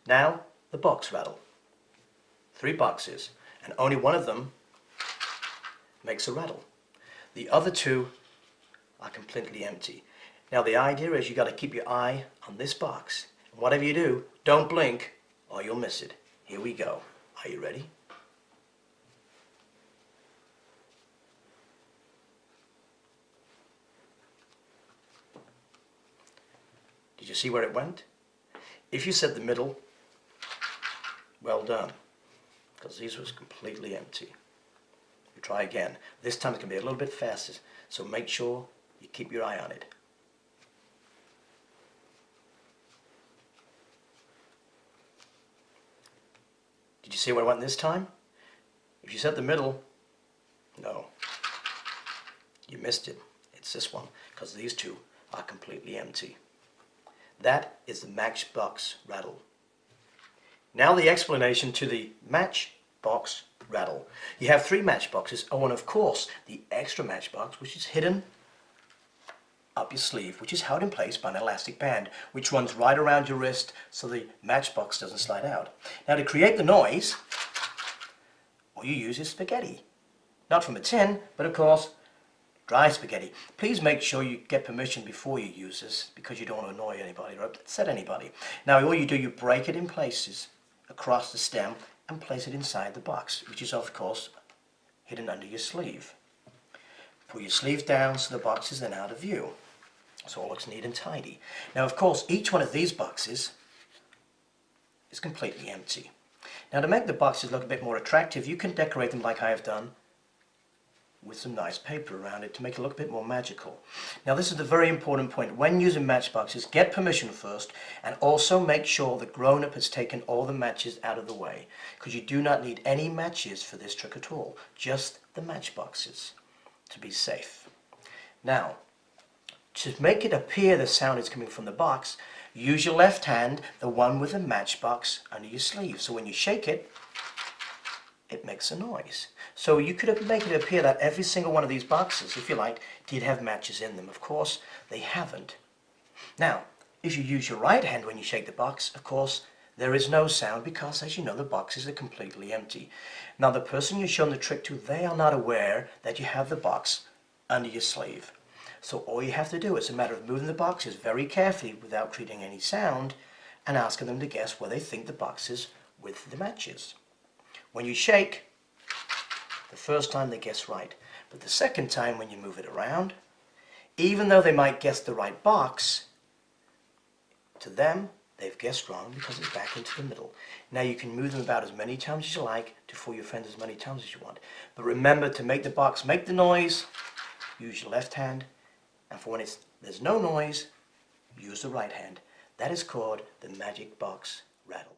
Now, the box rattle. 3 boxes, and only one of them makes a rattle. The other 2 are completely empty. Now the idea is you got to keep your eye on this box. And whatever you do, don't blink or you'll miss it. Here we go. Are you ready? Did you see where it went? If you said the middle, well done, because these was completely empty. You try again. This time it's going to be a little bit faster, so make sure you keep your eye on it. Did you see where it went this time? If you said the middle, no, you missed it. It's this one, because these 2 are completely empty. That is the matchbox rattle. Now the explanation to the matchbox rattle. You have 3 matchboxes, and of course the extra matchbox, which is hidden up your sleeve, which is held in place by an elastic band, which runs right around your wrist so the matchbox doesn't slide out. Now to create the noise, all you use is spaghetti. Not from a tin, but of course dry spaghetti. Please make sure you get permission before you use this, because you don't want to annoy anybody or upset anybody. Now all you do, you break it in places across the stem and place it inside the box, which is of course hidden under your sleeve. Pull your sleeve down so the box is then out of view. So it all looks neat and tidy. Now of course each one of these boxes is completely empty. Now to make the boxes look a bit more attractive, you can decorate them like I have done with some nice paper around it to make it look a bit more magical. Now this is the very important point. When using matchboxes, get permission first, and also make sure the grown-up has taken all the matches out of the way, because you do not need any matches for this trick at all, just the matchboxes to be safe. Now, to make it appear the sound is coming from the box, use your left hand, the one with the matchbox under your sleeve. So when you shake it, it makes a noise. So you could make it appear that every single one of these boxes, if you like, did have matches in them. Of course, they haven't. Now, if you use your right hand when you shake the box, of course, there is no sound because, as you know, the boxes are completely empty. Now, the person you're showing the trick to, they are not aware that you have the box under your sleeve. So all you have to do is a matter of moving the boxes very carefully without creating any sound and asking them to guess where they think the box is with the matches. When you shake, the first time they guess right, but the second time when you move it around, even though they might guess the right box, to them they've guessed wrong because it's back into the middle. Now you can move them about as many times as you like to fool your friends as many times as you want. But remember, to make the box make the noise, use your left hand, and for when there's no noise, use the right hand. That is called the magic box rattle.